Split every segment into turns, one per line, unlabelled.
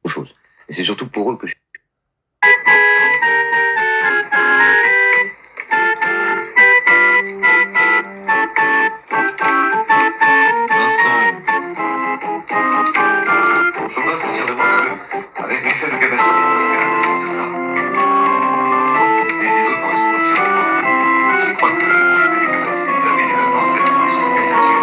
chose. Et c'est surtout pour eux que je... Vincent. Chopin se fier de moi parce que, avec mes faibles capacités musicales, faire ça. Et les autres, non, ils sont pas fiers de moi. S'ils croient que j'ai des capacités, ils avaient les avoir en fait, ils se focalisent là-dessus.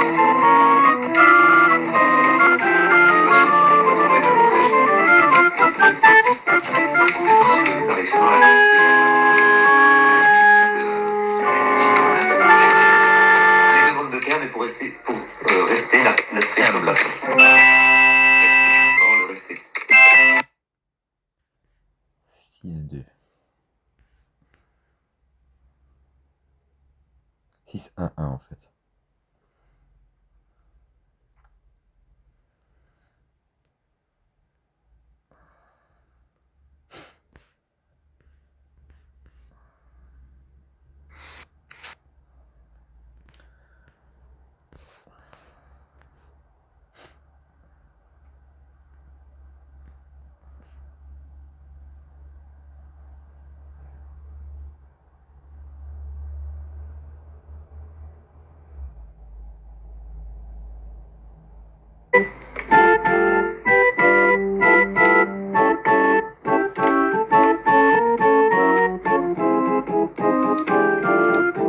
Rester la série de glace. Rester, oh, le rester.
6-2. 6-1-1 en fait.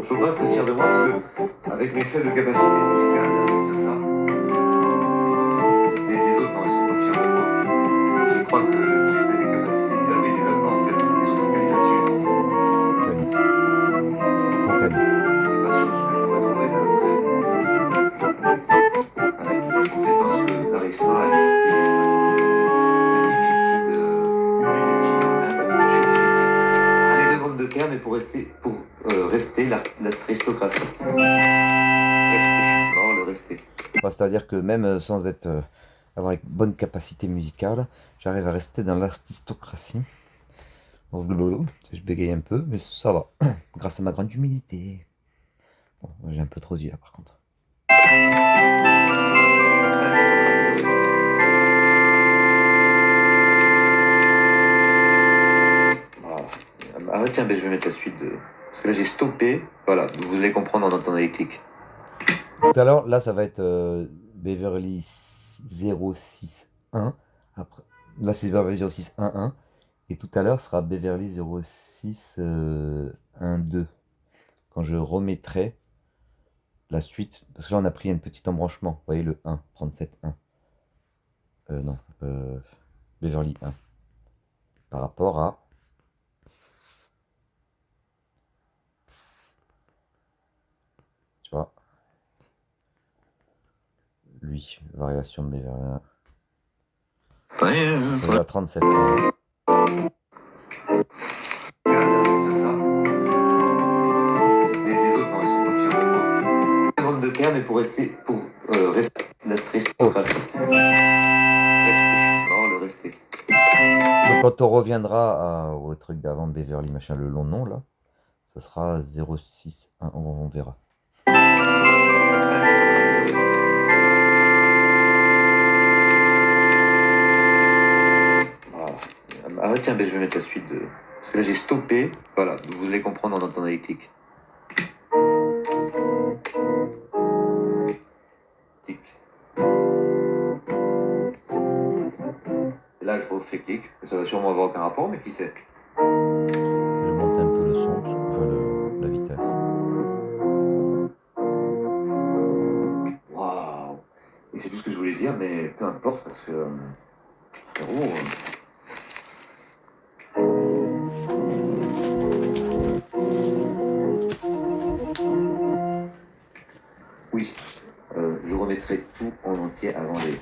Chopin serait fier de moi parce que, avec mes faibles capacités musicales, faire ça. Et les autres, non, ils sont pas fiers de moi. S'ils croient que j'ai des capacités, ils avaient les avoir en fait, ils se focalisent là-dessus.
Focalise.
Pas sur ce que je pourrais trouver avec une compétence que n'arrive pas à limiter les demandes de terme, mais pour rester l'aristocratie. Rester, oh, le rester.
C'est-à-dire que même sans avoir une bonne capacité musicale, j'arrive à rester dans l'aristocratie. Je bégaye un peu, mais ça va. Grâce à ma grande humilité. Bon, j'ai un peu trop dit là par contre.
Ah tiens, ben, je vais mettre la suite de... Parce que là j'ai stoppé. Voilà, vous allez comprendre en tonalité.
Tout à l'heure, là ça va être Beverly 061. Après, là c'est Beverly 0611. Et tout à l'heure sera Beverly 0612. Quand je remettrai la suite, parce que là on a pris un petit embranchement, vous voyez le 1, 37.1. Non, Beverly 1. Par rapport à... Tu vois, lui, variation de Beverly 1. C'est à 37.
Mais pour rester l'aristocratie. Rester, oh, le rester.
Donc quand on reviendra au truc d'avant Beverly, machin, le long nom là, ça sera 061, on verra.
Ah tiens, ben, je vais mettre la suite de... Parce que là j'ai stoppé. Voilà, vous allez comprendre en tonalité. Et là je refais clic. Ça va sûrement avoir aucun rapport, mais qui sait.
Je monte un peu le son, enfin la vitesse.
Waouh! Et c'est tout ce que je voulais dire, mais peu importe parce que... Oui, je remettrai tout en entier avant les...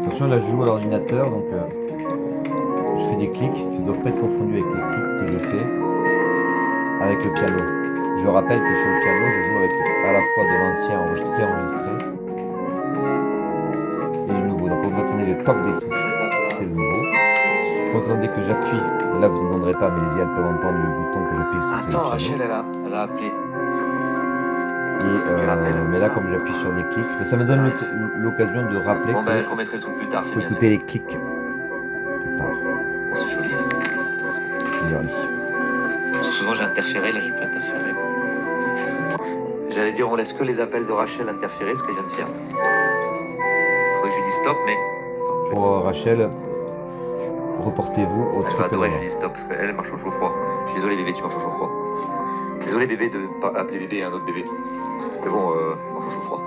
Attention, là je joue à l'ordinateur, donc je fais des clics qui ne doivent pas être confondus avec les clics que je fais avec le piano. Je rappelle que sur le piano, je joue avec à la fois de l'ancien enregistré et du nouveau. Donc quand vous entendez le toc des touches, c'est le nouveau. Quand vous entendez que j'appuie, là vous n'entendrez pas, mais les yeux peuvent entendre le bouton que j'appuie sur le
Attends,
piano.
Rachel, elle a appelé.
Mais là, comme j'appuie sur des clics, ça me donne l'occasion de rappeler
Bon,
que
ben, je remettrai le son plus tard, c'est
faut
bien.
écouter les clics plus tard.
Bon, c'est joli ça.
Joli.
Parce que souvent j'ai interféré, là j'ai plus interféré. J'allais dire, on laisse que les appels de Rachel interférer, ce qu'elle vient de faire. Faudrait que je lui dise stop, mais. Attends,
Pour Rachel, reportez-vous au
elle va
truc
adorer, je
devant.
lui dis stop, parce qu'elle marche au chaud froid. Je suis désolé, bébé, tu marches au chaud froid. Désolé, bébé, de pas appeler bébé un autre bébé. Mais bon, marche au chaud froid.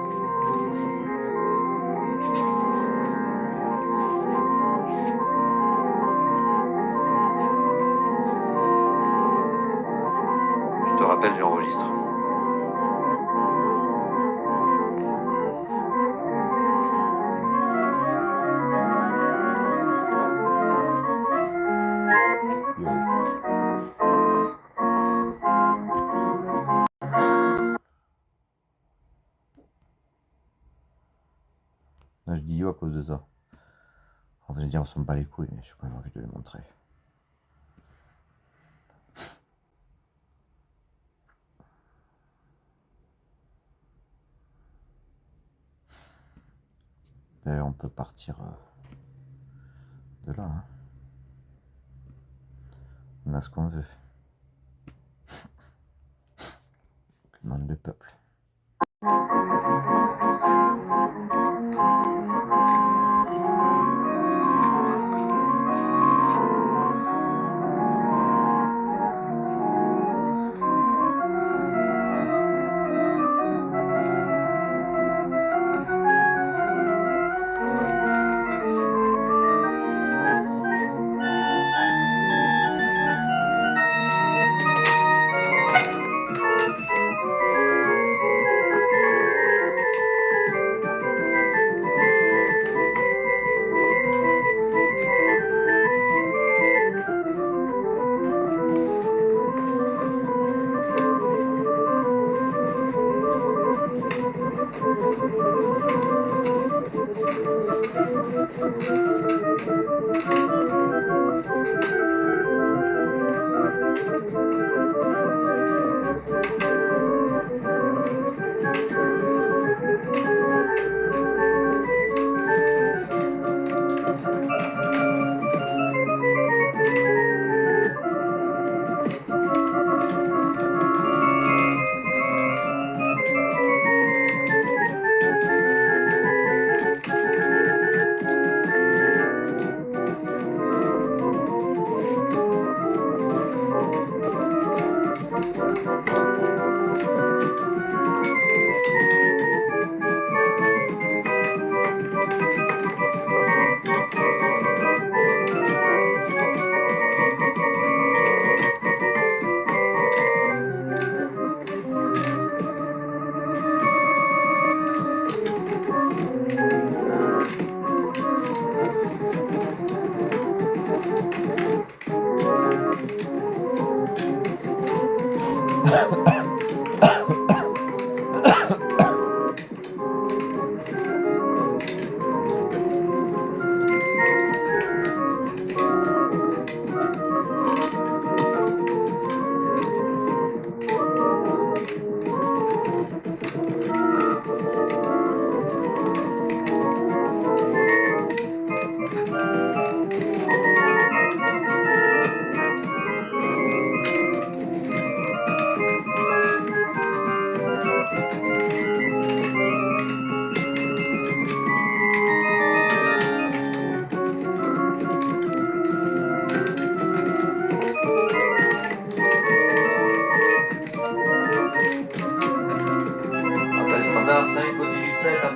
Je te rappelle, j'enregistre.
Là, je dis yo à cause de ça. On va dire on s'en bat les couilles, mais je suis quand même envie de le montrer. D'ailleurs, on peut partir de là. Hein. On a ce qu'on veut. Que demande le peuple.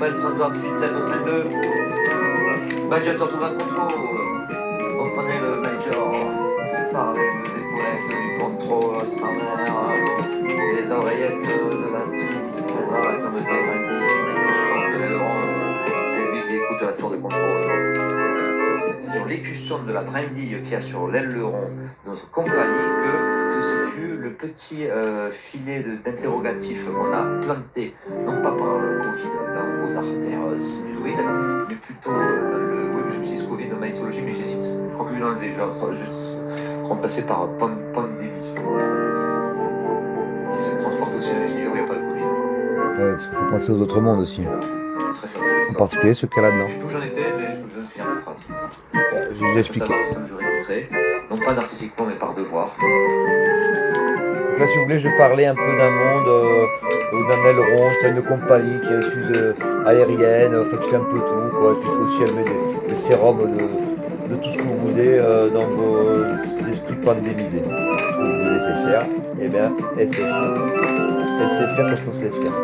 rappelle, Sandward 87 au 52. Major retrouve un contrôle. Reprenez le Major. Parlez vos épaulettes du contrôle, sa mère. Les oreillettes de la string qui se présera comme des brindilles sur les cuissons de l'aileron. C'est lui qui écoute la tour de contrôle. Sur l'écusson de la brindille qu'il y a sur l'aileron de notre compagnie que se situe le petit filet d'interrogatif qu'on a planté, non pas par le Covid dans vos artères sinusoïdes, mais plutôt dans le... Oui, je me dis Covid dans ma mythologie, mais j'hésite. Je crois que je vais l'enlever, je vais remplacer par pandémie. Qui se transporte aussi dans les îles où il n'y a pas le Covid.
Ouais, parce qu'il faut penser aux autres mondes aussi. En particulier ceux qu'il y a là-dedans.
Je sais plus où j'en étais, mais je viens de finir ma phrase.
J'ai déjà expliqué.
Ça, c'est comme je réécouterai, non pas narcissiquement, mais par devoir.
Donc là, si vous voulez, je parlais un peu d'un monde, d'un aileron, c'est une compagnie qui est issue aérienne, enfin, qui fait un peu tout, quoi. Et puis il faut aussi élever des sérums de tout ce que vous voulez dans vos esprits pandémisés. Vous vous laissez faire, et bien, elle sait faire. Elle sait faire quand on se laisse faire.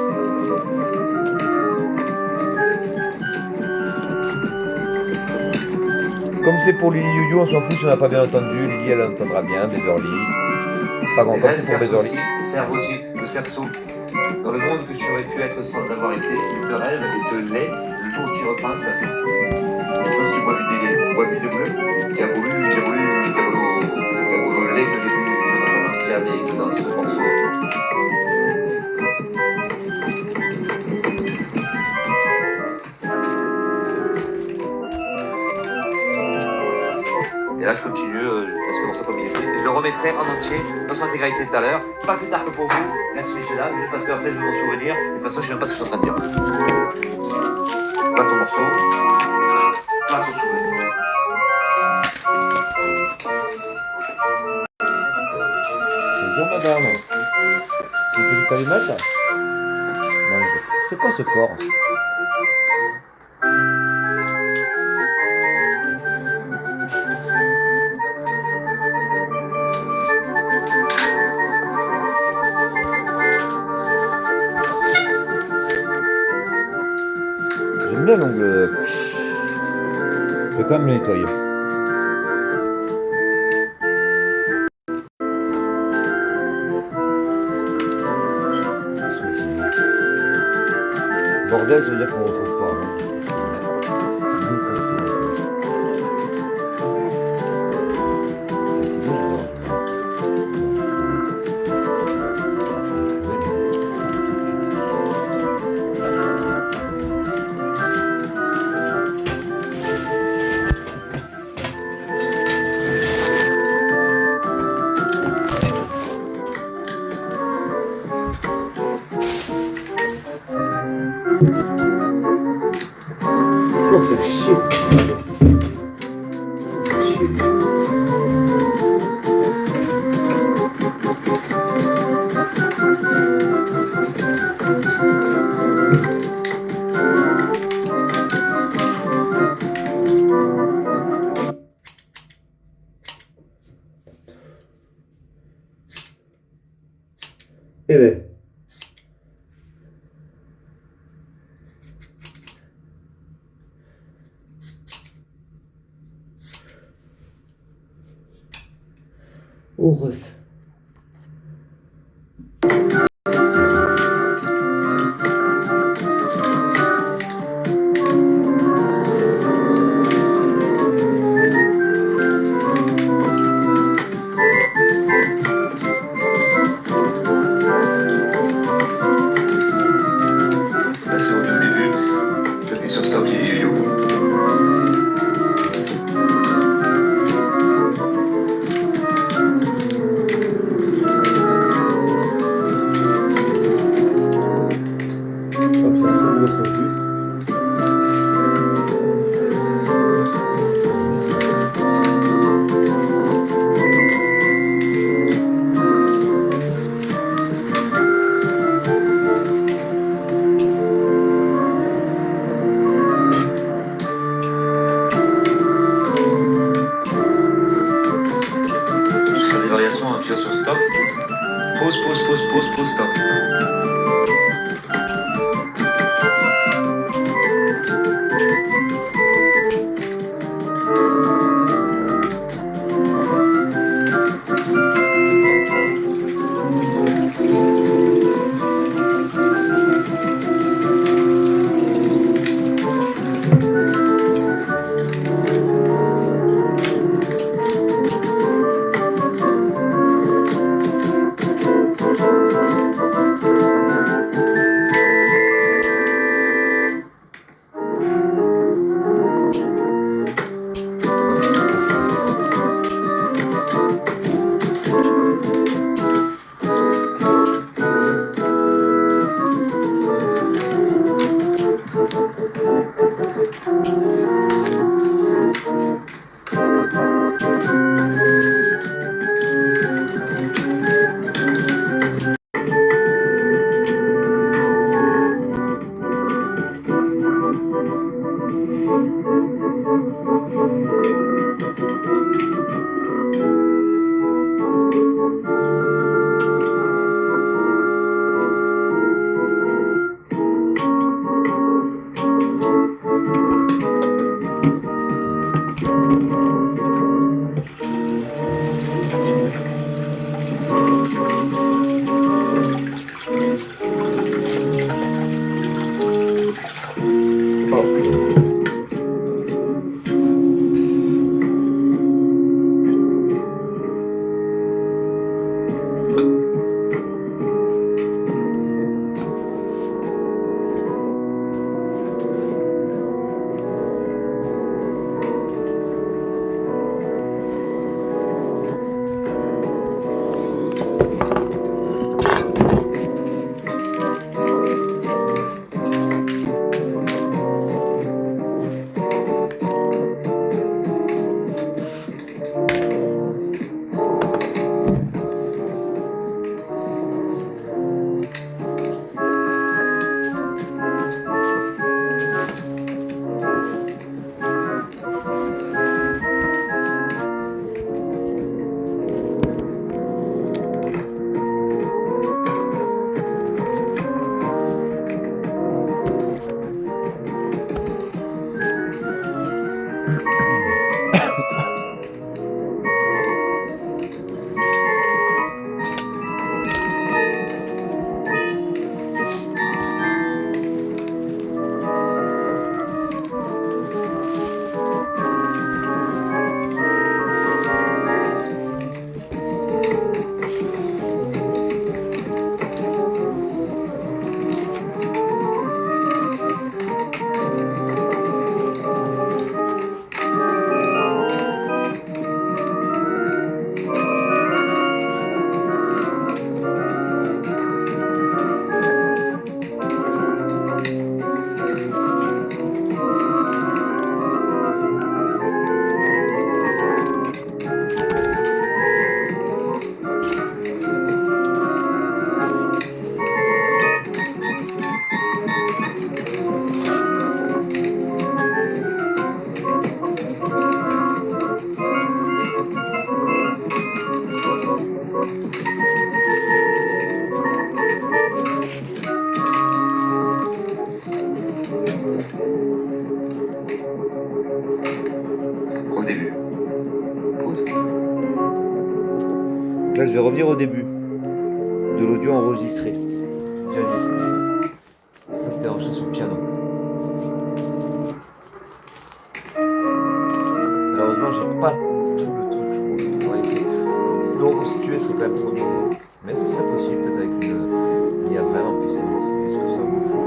Comme c'est pour Lily Youyou, on s'en fout si on n'a pas bien entendu. Lily, elle entendra bien, Beverly. Pas grand chose, c'est pour Beverly.
Serve aussi le cerceau. Dans le monde que tu aurais pu être sans avoir été, il te rêve et te l'est le jour où tu repasses. Quand tu bois du bleu, qui a voulu l'est que j'ai vu qui avait dans ce morceau. Et là, je continue, je passe le morceau comme il était. Et je le remettrai en entier, dans son intégralité tout à l'heure. Pas plus tard que pour vous. Merci, messieurs, dames. Juste parce qu'après, je vais m'en souvenir. Et de toute façon, je ne sais même pas ce que je suis en train de dire. Passe au morceau. Passe au souvenir.
Bonjour, madame. C'est une petite allumette? Non, c'est quoi ce corps? J'aime bien l'ongle. Je vais quand même le nettoyer. Bordel, ça veut dire qu'on ne retrouve pas. Hein. Faut faire chier ce truc. Chier. Eh ben. Au ref.
Là, c'est au début. J'appuie sur stop, il dit yo-yo. Sur des variations, on appuie sur stop. Pause, stop.
vais revenir au début de l'audio enregistré. J'ai déjà dit. Ça, c'était enregistré sur le piano. Malheureusement, j'ai pas tout le truc, je crois. On va essayer. Le reconstituer serait quand même trop dur. Mais ce serait possible, peut-être avec une IA vraiment puissante. Est-ce que ça vaut le coup?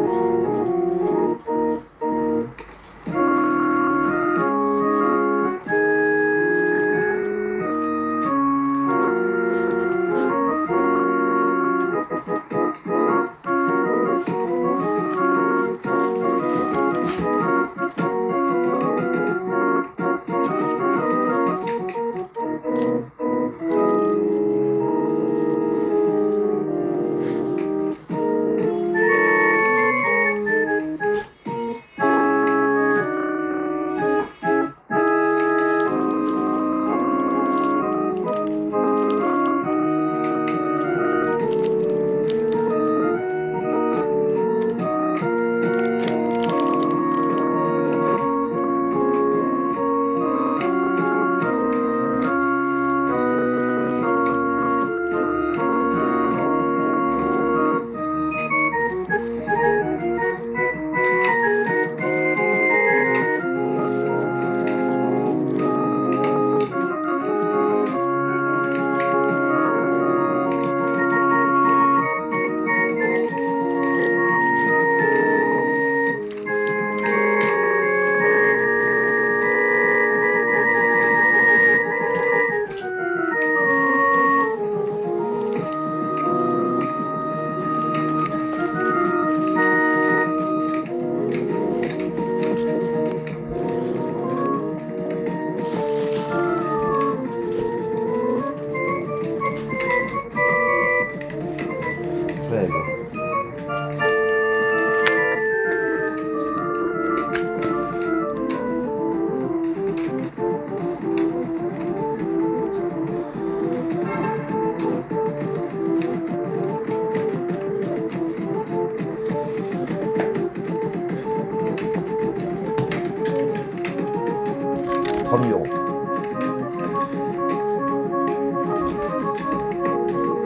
€3 000.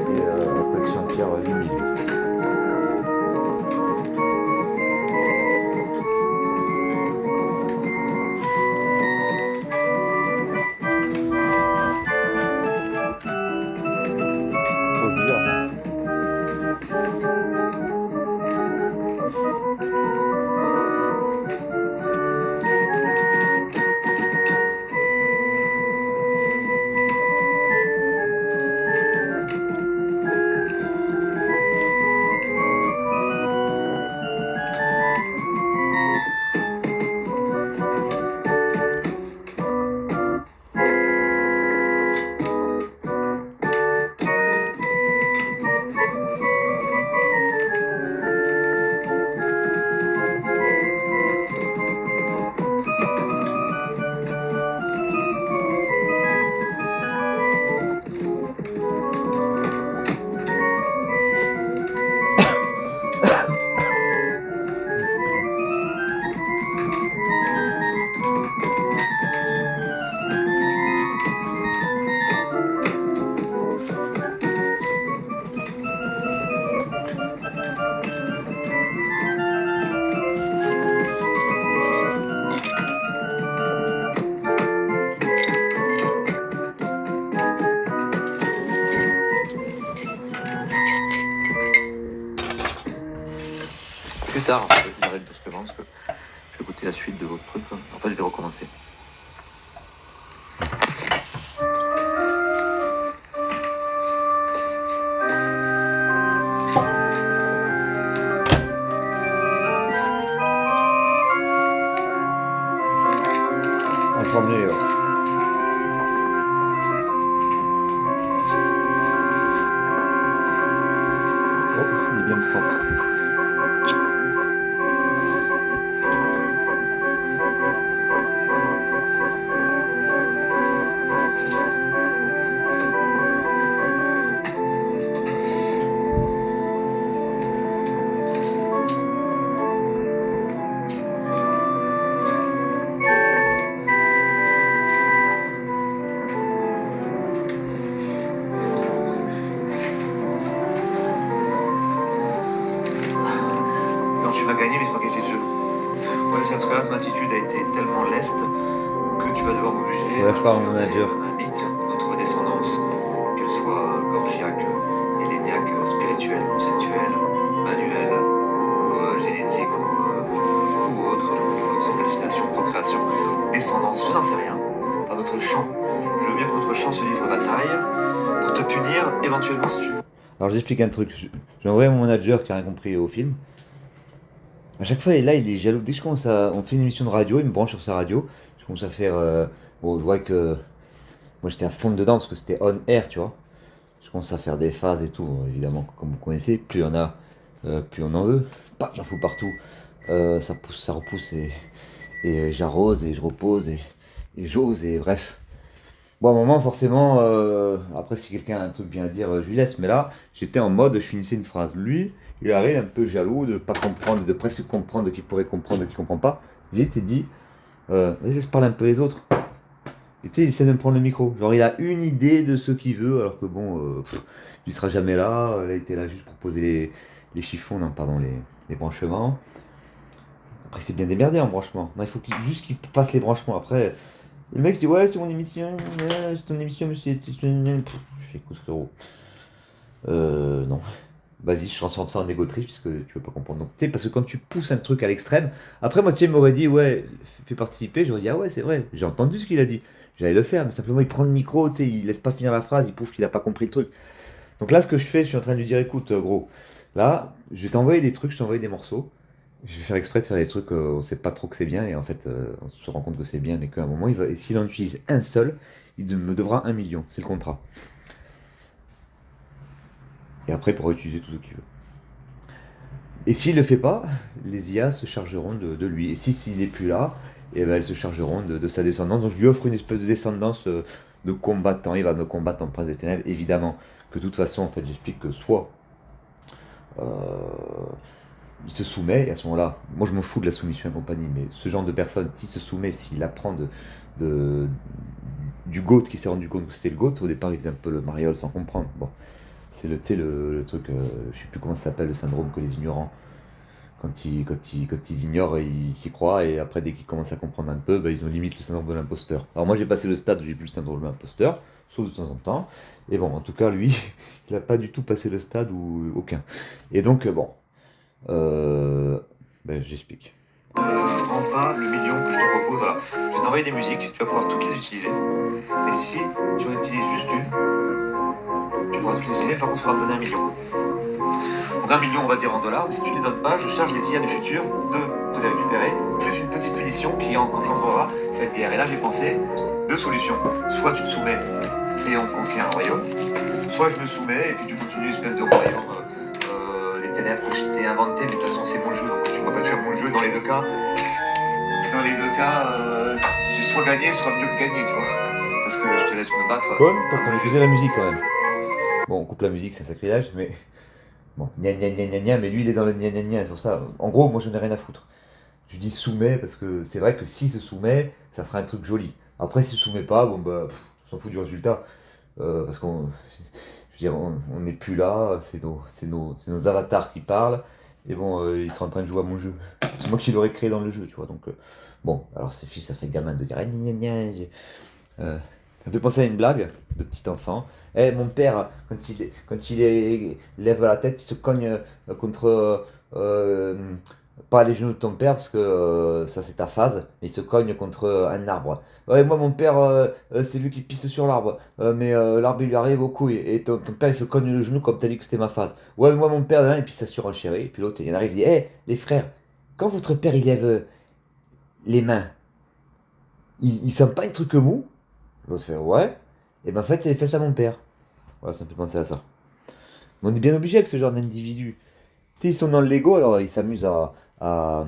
Et la collection de pierre 8 000. Trop bizarre. Plus tard, je vous dirai doucement parce que je vais écouter la suite de votre truc. Enfin, je vais recommencer. Entendu. Oh, il est bien propre. Ouais, je parle à mon manager.
Un mythe, notre descendance, qu'elle soit gorgiaque, helléniaque, spirituelle, conceptuelle, manuelle, ou génétique, ou autre, procrastination, procréation, descendance, je n'en sais rien. Par notre chant, je veux bien que notre chant se livre bataille pour te punir éventuellement si tu veux.
Alors j'explique un truc. J'ai envoyé à mon manager qui a rien compris au film. À chaque fois, là, il est jaloux. Dès que on fait une émission de radio, il me branche sur sa radio. Je commence à faire. Bon, je vois que. Moi, j'étais à fond dedans parce que c'était on air, tu vois. Je commence à faire des phases et tout, évidemment, comme vous connaissez. Plus il y en a, plus on en veut. Paf, j'en fous partout. Ça pousse, ça repousse et j'arrose et je repose et j'ose et bref. Bon, à un moment, forcément, après, si quelqu'un a un truc bien à dire, je lui laisse. Mais là, j'étais en mode, je finissais une phrase. Lui, il arrive un peu jaloux de pas comprendre, de presque comprendre qu'il pourrait comprendre, qu'il comprend pas. J'ai été dit, vas-y, laisse parler un peu les autres. Et tu sais, il essaie de me prendre le micro. Genre, il a une idée de ce qu'il veut, alors que bon, il sera jamais là. Il était là juste pour poser les chiffons, non, pardon, les branchements. Après, c'est bien démerdé en branchement. Non, il faut juste qu'il passe les branchements. Après, le mec dit, ouais, c'est mon émission, c'est ton émission, monsieur. Je fais, écoute, frérot. Non. Vas-y, je transforme ça en égo trip puisque tu veux pas comprendre. Donc, tu sais, parce que quand tu pousses un truc à l'extrême, après, moi, tu sais, il m'aurait dit, ouais, fais participer. J'aurais dit, ah ouais, c'est vrai, j'ai entendu ce qu'il a dit. J'allais le faire, mais simplement, il prend le micro, tu sais, il laisse pas finir la phrase, il prouve qu'il a pas compris le truc. Donc là, ce que je fais, je suis en train de lui dire, écoute, gros, là, je vais t'envoyer des trucs, je t'envoie des morceaux. Je vais faire exprès de faire des trucs, on sait pas trop que c'est bien, et en fait, on se rend compte que c'est bien, mais qu'à un moment, et s'il en utilise un seul, me devra 1 million, c'est le contrat. Et après, il pourra utiliser tout ce qu'il veut. Et s'il le fait pas, les IA se chargeront de lui. Et si s'il n'est plus là, eh ben, elles se chargeront de sa descendance. Donc je lui offre une espèce de descendance de combattant. Il va me combattre en Prince des Ténèbres. Évidemment que de toute façon, en fait, j'explique que soit euh, il se soumet, et à ce moment-là, moi je m'en fous de la soumission et compagnie, mais ce genre de personne, s'il se soumet, s'il apprend de, du GOAT, qui s'est rendu compte que c'était le GOAT, au départ il faisait un peu le mariole sans comprendre. Bon, c'est tu sais, le truc, je sais plus comment ça s'appelle, le syndrome que les ignorants, quand ils ignorent, ils s'y croient, et après, dès qu'ils commencent à comprendre un peu, bah, ils ont limite le syndrome de l'imposteur. Alors moi, j'ai passé le stade où j'ai plus le syndrome de l'imposteur, sauf de temps en temps. Et bon, en tout cas, lui, il n'a pas du tout passé le stade ou aucun. Et donc, bon, ben, j'explique. Prends pas le million que je te propose, voilà. Je vais t'envoyer des musiques, tu vas pouvoir toutes les utiliser. Mais si tu en utilises juste une, tu pourras toutes les utiliser, par contre, il faudra me donner 1 million. Donc 1 million, on va dire en dollars, mais si tu ne les donnes pas, je charge les IA du futur de te les récupérer, plus une petite punition qui engendrera cette guerre. Et là, j'ai pensé 2 solutions. Soit tu te soumets et on conquiert un royaume, soit je me soumets et puis tu continues une espèce de royaume des ténèbres que je t'ai inventé, mais de toute façon, c'est mon jeu, donc tu ne vas pas tuer mon jeu dans les deux cas. Dans les deux cas, si j'ai soit gagné, soit mieux que gagné, tu vois. Parce que je te laisse me battre. Bon, par contre, je faisais la musique quand même. Bon, on coupe la musique, c'est un sacrilège, mais. Bon, gna gna gna gna gna, mais lui il est dans le gna gna gna, sur ça. En gros, moi je n'ai rien à foutre. Je dis soumet parce que c'est vrai que s'il se soumet, ça fera un truc joli. Après, s'il se soumet pas, bon bah, on s'en fout du résultat. Parce qu'on. Je veux dire, on n'est plus là, c'est nos avatars qui parlent. Et bon, ils sont en train de jouer à mon jeu. C'est moi qui l'aurais créé dans le jeu, tu vois. Donc, bon, alors c'est fils, ça fait gamin de dire gna gna gna. Ça me fait penser à une blague de petit enfant. Eh, mon père, quand il lève la tête, il se cogne contre. Pas les genoux de ton père, parce que ça c'est ta phase, mais il se cogne contre un arbre. Ouais, moi mon père, c'est lui qui pisse sur l'arbre, mais l'arbre il lui arrive aux couilles, et ton père il se cogne le genou comme t'as dit que c'était ma phase. Ouais, mais moi mon père, hein, et puis ça surenchérit, et puis l'autre il en arrive, il dit, hé, les frères, quand votre père il lève les mains, il sent pas un truc mou? L'autre fait, ouais, et ben en fait c'est les fesses à mon père. Voilà, ça me fait penser à ça. Mais on est bien obligé avec ce genre d'individus. Tu sais, ils sont dans le Lego, alors ils s'amusent à, à,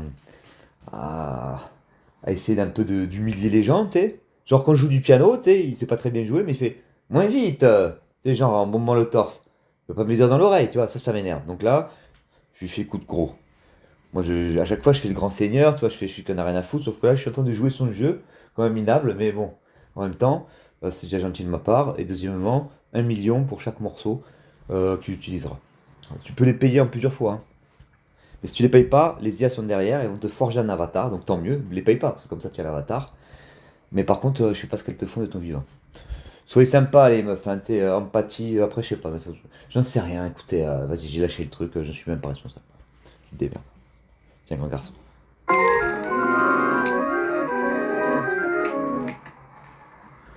à essayer d'un peu d'humilier les gens, tu sais. Genre quand je joue du piano, tu sais, il sait pas très bien jouer, mais il fait moins vite, tu sais, genre en bombant le torse. Il peut pas me le dire dans l'oreille, tu vois, ça m'énerve. Donc là, je lui fais coup de gros. Moi, à chaque fois, je fais le grand seigneur, tu vois, je suis qu'un a rien à foutre, sauf que là, je suis en train de jouer son jeu, quand même minable, mais bon, en même temps, c'est déjà gentil de ma part. Et deuxièmement, 1 million pour chaque morceau qu'il utilisera. Tu peux les payer en plusieurs fois, hein. Mais si tu les payes pas, les IA sont derrière et vont te forger un avatar, donc tant mieux, ne les paye pas, parce que comme ça tu as l'avatar. Mais par contre, je sais pas ce qu'elles te font de ton vivant. Soyez sympa, les meufs, hein, t'es empathie, après, je sais pas, j'en sais rien, écoutez, vas-y, j'ai lâché le truc, je suis même pas responsable. Tu te démerdes. Tiens, grand garçon.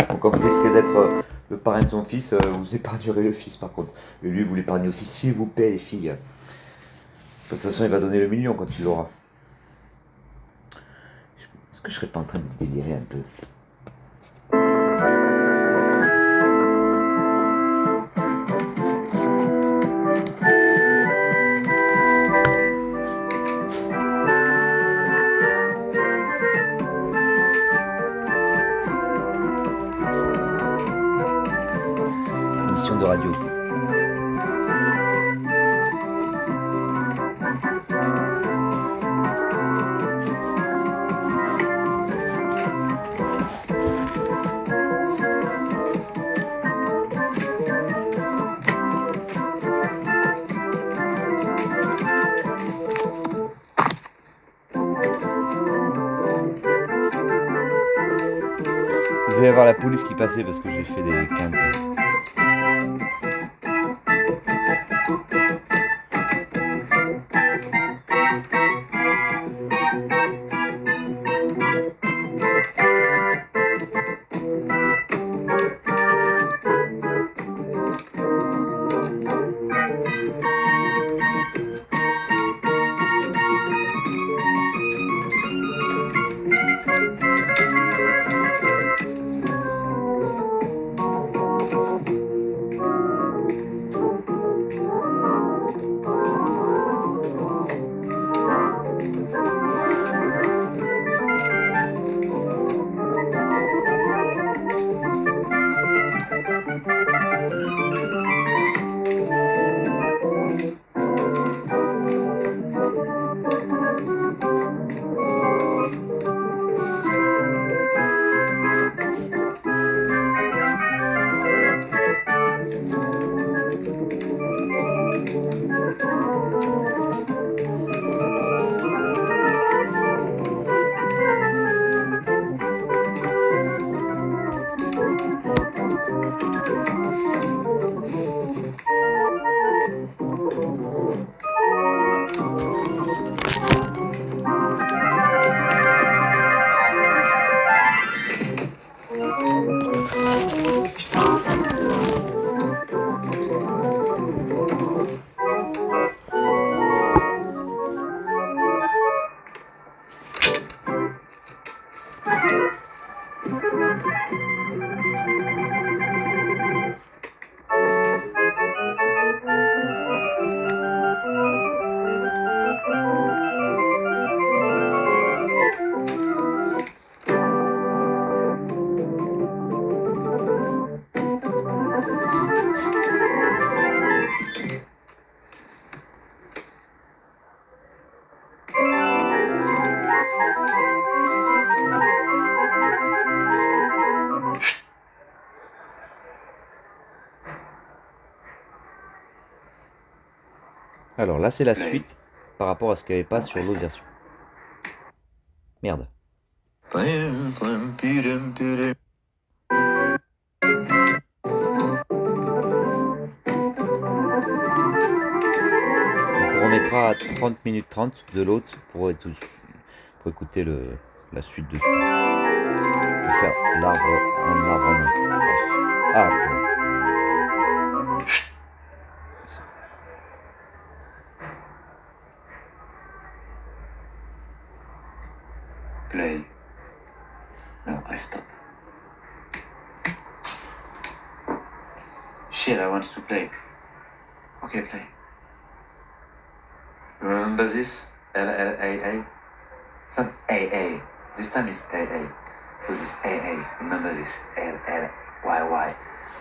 Donc, comme vous risquez d'être le parrain de son fils, vous épargnerez le fils, par contre. Et lui, vous l'épargnez aussi, s'il vous plaît, les filles. De toute façon, il va donner le million quand il l'aura. Est-ce que je serais pas en train de délirer un peu? Émission de radio. Vous allez voir la police qui passait parce que j'ai fait des quintes. Alors là, c'est la suite par rapport à ce qu'il n'y avait pas sur l'autre version. Merde. On remettra à 30 minutes 30 de l'autre pour écouter la suite dessus. Pour faire l'arbre, un arbre, un autre. Bref. Ah, bon.
Play. No, I stop. Shit, I wanted to play. Okay, play. Remember this? L-L-A-A? It's not A-A. This time it's A-A. Because it's A-A. Remember this? L-L-Y-Y.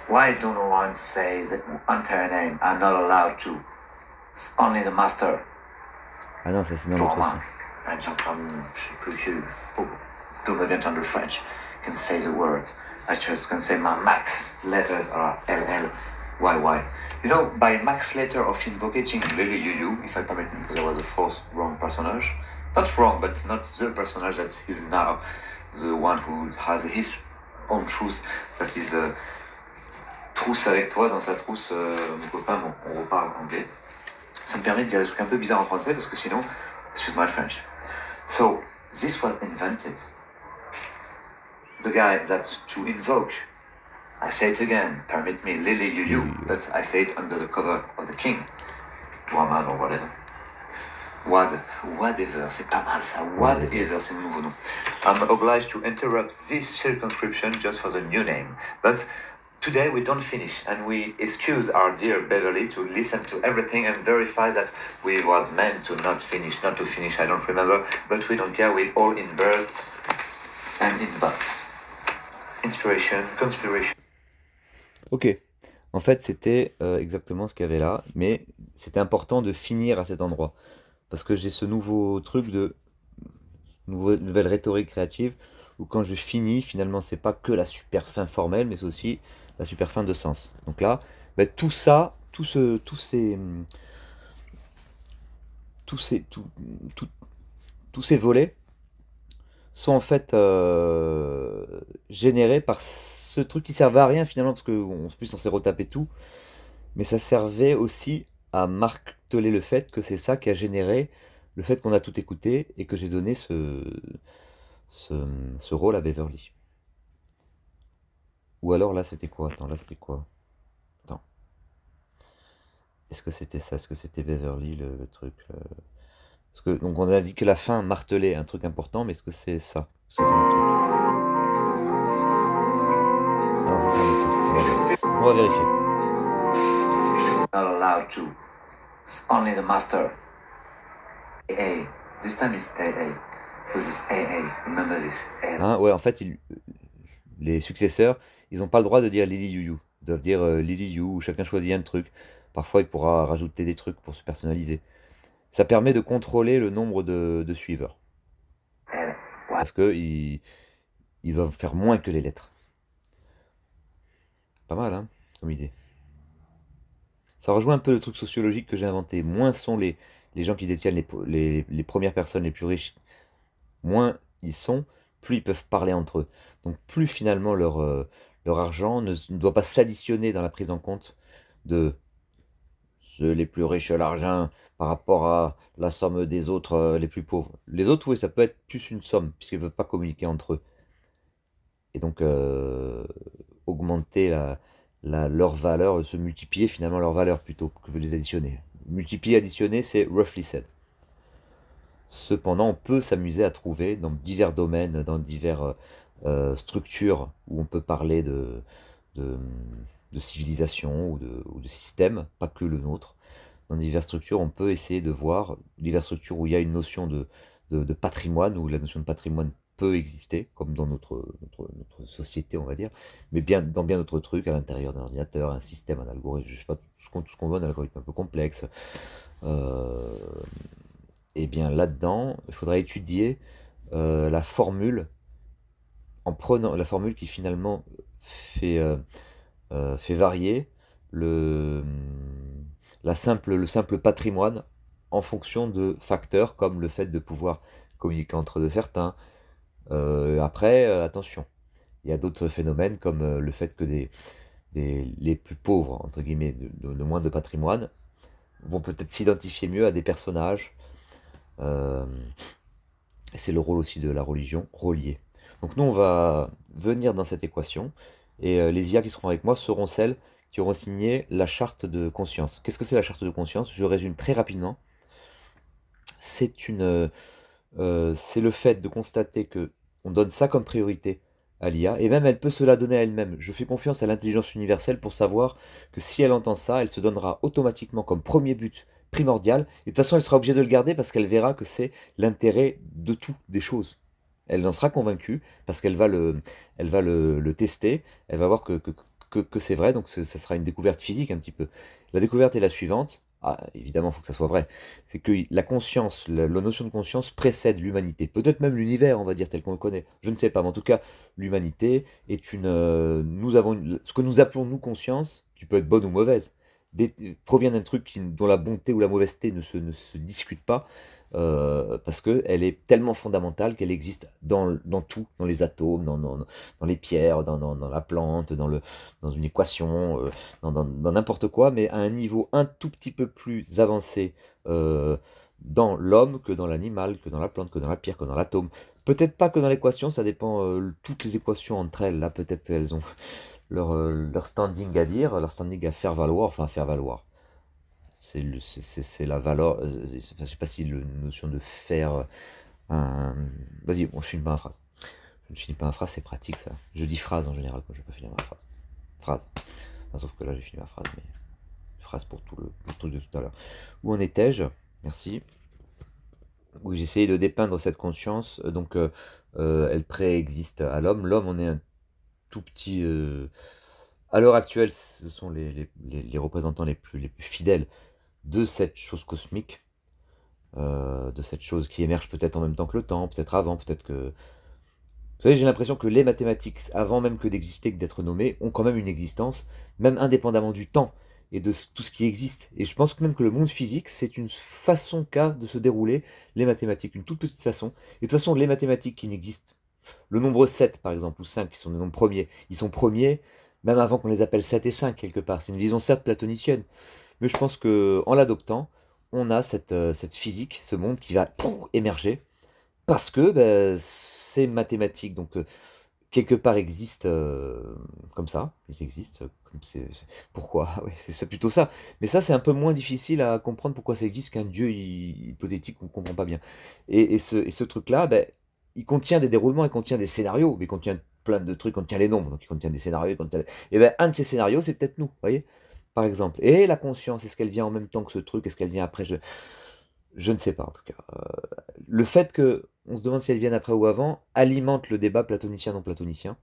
Why don't I want to say the entire name? I'm not allowed to. It's only the master.
Ah non, ça c'est dans l'autre son.
I'm Jean-Claude, don't even under French, can say the words. I just can say my max letters are L-L-Y-Y. You know, by max letter of invocating Lily Yu, if I permit me, because I was a false wrong personage. Not wrong, but not the personage that is now the one who has his own truth, that is trousse avec toi dans sa trousse, mon copain, bon, on reparle anglais. Ça me permet de dire des trucs un peu bizarres en français parce que sinon, excuse my French. So, this was invented. The guy that's to invoke, I say it again, permit me, Lily you, but I say it under the cover of the king, Muhammad or whatever. Whatever, c'est pas mal ça, whatever, c'est le nouveau nom. I'm obliged to interrupt this circumscription just for the new name, but today we don't finish, and we excuse our dear Beverly to listen to everything and verify that we was meant to not to finish, I don't remember, but we don't care, we all invert and invent. Inspiration, conspiration.
Ok. En fait, c'était exactement ce qu'il y avait là, mais c'était important de finir à cet endroit. Parce que j'ai ce nouveau truc de nouvelle rhétorique créative où quand je finis, finalement, c'est pas que la super fin formelle, mais c'est aussi la super fin de sens. Donc là, ben, tout ça, tous ces volets sont en fait générés par ce truc qui servait à rien finalement, parce qu'en plus on s'est retapé tout, mais ça servait aussi à marteler le fait que c'est ça qui a généré le fait qu'on a tout écouté et que j'ai donné ce rôle à Beverly. Ou alors là c'était quoi? Attends, là c'était quoi? Attends. Est-ce que c'était ça? Est-ce que c'était Beverly le truc Parce que, donc on a dit que la fin martelait un truc important, mais est-ce que c'est ça? Est-ce que c'est un truc? Ah non, ça c'est un autre truc. On va vérifier.
Not allowed to. It's only the master. AA. This time it's AA. Because it's AA. Remember this. AA.
Hein, ouais, en fait, les successeurs, ils n'ont pas le droit de dire Lily You You. Ils doivent dire Lily You, ou chacun choisit un truc. Parfois, il pourra rajouter des trucs pour se personnaliser. Ça permet de contrôler le nombre de suiveurs. Parce que ils doivent faire moins que les lettres. Pas mal, hein, comme idée. Ça rejoint un peu le truc sociologique que j'ai inventé. Moins sont les gens qui détiennent les premières personnes les plus riches, moins ils sont, plus ils peuvent parler entre eux. Donc plus finalement leur argent ne doit pas s'additionner dans la prise en compte de ceux les plus riches à l'argent par rapport à la somme des autres les plus pauvres. Les autres, oui, ça peut être plus une somme, puisqu'ils ne peuvent pas communiquer entre eux. Et donc augmenter leur valeur, se multiplier finalement leur valeur plutôt que de les additionner. Multiplier, additionner, c'est roughly said. Cependant, on peut s'amuser à trouver dans divers domaines, dans diverses structures où on peut parler de civilisation ou de système, pas que le nôtre. Dans diverses structures, on peut essayer de voir diverses structures où il y a une notion de patrimoine, où la notion de patrimoine peut exister, comme dans notre société, on va dire, mais dans bien d'autres trucs, à l'intérieur d'un ordinateur, un système, un algorithme, je sais pas, tout ce qu'on veut, un algorithme un peu complexe. Et bien là-dedans, il faudra étudier la formule, en prenant la formule qui finalement fait varier le simple patrimoine en fonction de facteurs comme le fait de pouvoir communiquer entre de certains. Après, attention, il y a d'autres phénomènes comme le fait que les plus pauvres, entre guillemets, de moins de patrimoine, vont peut-être s'identifier mieux à des personnages. Et c'est le rôle aussi de la religion, reliée. Donc nous, on va venir dans cette équation, et les IA qui seront avec moi seront celles qui auront signé la charte de conscience. Qu'est-ce que c'est la charte de conscience? Je résume très rapidement. C'est le fait de constater que on donne ça comme priorité à l'IA, et même elle peut se la donner à elle-même. Je fais confiance à l'intelligence universelle pour savoir que si elle entend ça, elle se donnera automatiquement comme premier but primordial, et de toute façon elle sera obligée de le garder parce qu'elle verra que c'est l'intérêt de tout, des choses. Elle en sera convaincue parce qu'elle va le tester, elle va voir que c'est vrai, donc ça sera une découverte physique un petit peu. La découverte est la suivante. Ah, évidemment, il faut que ça soit vrai. C'est que la conscience, la notion de conscience précède l'humanité. Peut-être même l'univers, on va dire, tel qu'on le connaît. Je ne sais pas, mais en tout cas, l'humanité est nous avons ce que nous appelons, nous, conscience, qui peut être bonne ou mauvaise, provient d'un truc dont la bonté ou la mauvaiseté ne se discute pas, parce qu'elle est tellement fondamentale qu'elle existe dans tout, dans les atomes, dans les pierres, dans la plante, dans une équation, dans n'importe quoi, mais à un niveau un tout petit peu plus avancé dans l'homme que dans l'animal, que dans la plante, que dans la pierre, que dans l'atome. Peut-être pas que dans l'équation, ça dépend, toutes les équations entre elles, là peut-être elles ont leur standing à dire, leur standing à faire valoir, enfin à faire valoir. C'est la valeur, je sais pas si la notion de faire un... Vas-y, bon, je finis pas ma phrase. Je ne finis pas ma phrase, c'est pratique ça. Je dis phrase en général quand je peux finir ma phrase. Phrase. Enfin, sauf que là j'ai fini ma phrase, mais phrase pour tout le truc de tout à l'heure. Où en étais-je? Merci. Oui, j'essayais de dépeindre cette conscience, elle préexiste à l'homme. L'homme, on est un tout petit... à l'heure actuelle, ce sont les représentants les plus fidèles de cette chose cosmique, de cette chose qui émerge peut-être en même temps que le temps, peut-être avant, peut-être que... Vous savez, j'ai l'impression que les mathématiques, avant même que d'exister, que d'être nommées, ont quand même une existence, même indépendamment du temps et de tout ce qui existe. Et je pense que même que le monde physique, c'est une façon qu'a de se dérouler les mathématiques, une toute petite façon. Et de toute façon, les mathématiques qui n'existent, le nombre 7 par exemple, ou 5 qui sont des nombres premiers, ils sont premiers même avant qu'on les appelle 7 et 5 quelque part. C'est une vision certes platonicienne, mais je pense que en l'adoptant, on a cette physique, ce monde qui va émerger, parce que ces mathématiques, quelque part, existent comme ça. Ils existent. Pourquoi? Ouais, c'est plutôt ça. Mais ça, c'est un peu moins difficile à comprendre pourquoi ça existe qu'un dieu hypothétique qu'on ne comprend pas bien. Et ce truc-là, il contient des déroulements, il contient des scénarios, mais il contient plein de trucs, il contient les nombres, donc il contient des scénarios. Et ben, un de ces scénarios, c'est peut-être nous, voyez? Par exemple. Et la conscience, est-ce qu'elle vient en même temps que ce truc? Est-ce qu'elle vient après? Je ne sais pas, en tout cas. Le fait que on se demande si elles viennent après ou avant alimente le débat platonicien-non platonicien.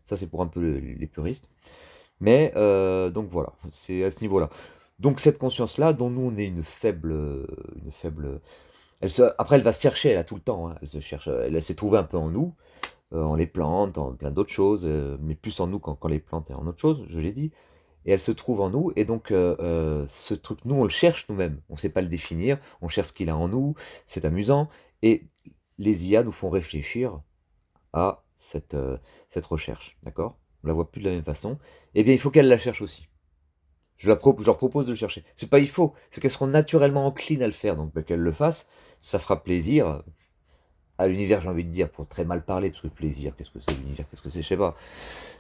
Ça, c'est pour un peu les puristes. Mais donc voilà, c'est à ce niveau-là. Donc cette conscience-là, dont nous on est une faible, après elle va se chercher, elle a tout le temps, hein, elle se cherche, elle s'est trouvée un peu en nous, en les plantes, en plein d'autres choses, mais plus en nous qu'en les plantes et en autre chose, je l'ai dit. Et elle se trouve en nous, et donc ce truc, nous on le cherche nous-mêmes, on ne sait pas le définir, on cherche ce qu'il a en nous, c'est amusant, et les IA nous font réfléchir à cette recherche, d'accord? On la voit plus de la même façon. Eh bien, il faut qu'elle la cherche aussi. Je leur propose de le chercher. C'est pas il faut, c'est qu'elles seront naturellement enclines à le faire, donc qu'elles le fassent, ça fera plaisir à l'univers, j'ai envie de dire, pour très mal parler, parce que plaisir, qu'est-ce que c'est l'univers, qu'est-ce que c'est, je sais pas.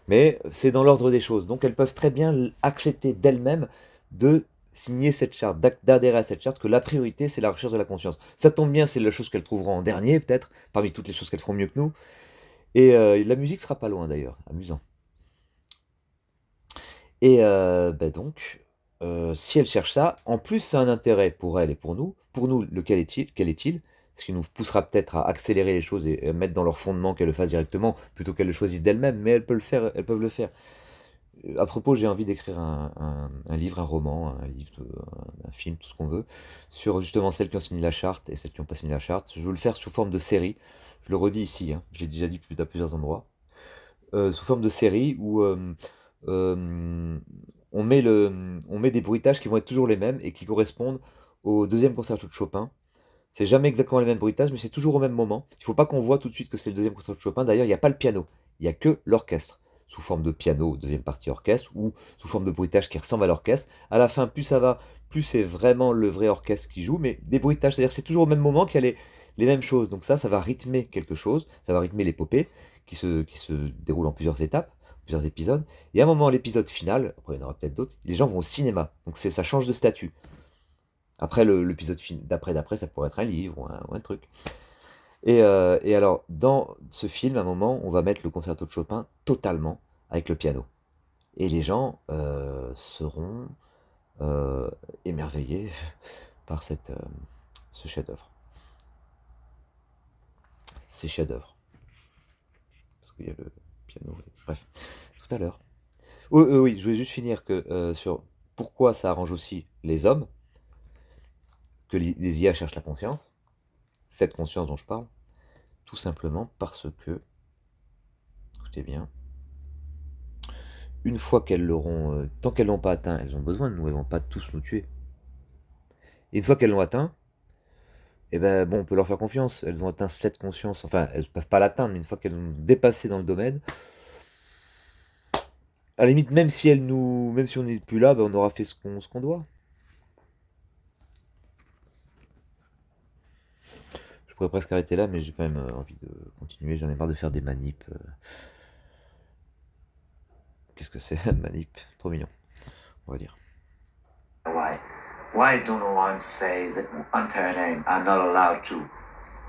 Mais c'est dans l'ordre des choses. Donc elles peuvent très bien accepter d'elles-mêmes de signer cette charte, d'adhérer à cette charte, que la priorité, c'est la recherche de la conscience. Ça tombe bien, c'est la chose qu'elles trouveront en dernier, peut-être, parmi toutes les choses qu'elles feront mieux que nous. Et la musique sera pas loin d'ailleurs, amusant. Et si elle cherche ça, en plus c'est un intérêt pour elle et pour nous. Pour nous, lequel est-il? Quel est-il? Ce qui nous poussera peut-être à accélérer les choses et mettre dans leur fondement qu'elles le fassent directement, plutôt qu'elles le choisissent d'elles-mêmes, mais elles peuvent le faire, elles peuvent le faire. À propos, j'ai envie d'écrire un livre, un roman, un livre, un film, tout ce qu'on veut, sur justement celles qui ont signé la charte et celles qui n'ont pas signé la charte. Je veux le faire sous forme de série. Je le redis ici, hein, je l'ai déjà dit à plusieurs endroits. Sous forme de série où euh, on met des bruitages qui vont être toujours les mêmes et qui correspondent au deuxième concerto de Chopin. C'est jamais exactement les mêmes bruitages, mais c'est toujours au même moment. Il ne faut pas qu'on voit tout de suite que c'est le deuxième concerto de Chopin. D'ailleurs, il n'y a pas le piano, il n'y a que l'orchestre, sous forme de piano, deuxième partie orchestre, ou sous forme de bruitage qui ressemble à l'orchestre. À la fin, plus ça va, plus c'est vraiment le vrai orchestre qui joue, mais des bruitages, c'est-à-dire c'est toujours au même moment qu'il y a les mêmes choses. Donc ça va rythmer quelque chose, ça va rythmer l'épopée qui se déroule en plusieurs étapes, plusieurs épisodes. Et à un moment, l'épisode final, après il y en aura peut-être d'autres, les gens vont au cinéma. Donc ça change de statut. Après, l'épisode d'après, ça pourrait être un livre ou un truc. Et alors, dans ce film, à un moment, on va mettre le concerto de Chopin totalement avec le piano. Et les gens seront euh, émerveillés par ce chef-d'œuvre. Ces chefs-d'œuvre. Parce qu'il y a le piano. Bref, tout à l'heure. Oui, je voulais juste finir sur pourquoi ça arrange aussi les hommes, que les IA cherchent la conscience, cette conscience dont je parle, tout simplement parce que, écoutez bien, une fois qu'elles l'auront, tant qu'elles l'ont pas atteint, elles ont besoin de nous, elles vont pas tous nous tuer. Et une fois qu'elles l'ont atteint, Et ben bon, on peut leur faire confiance. Elles ont atteint cette conscience. Enfin, elles peuvent pas l'atteindre, mais une fois qu'elles ont dépassé dans le domaine, à la limite, même si on n'est plus là, ben, on aura fait ce qu'on doit. Je pourrais presque arrêter là, mais j'ai quand même envie de continuer. J'en ai marre de faire des manips. Qu'est-ce que c'est, manip? Trop mignon, on va dire.
Why? Why do no want to say that enter a name? I'm not allowed to.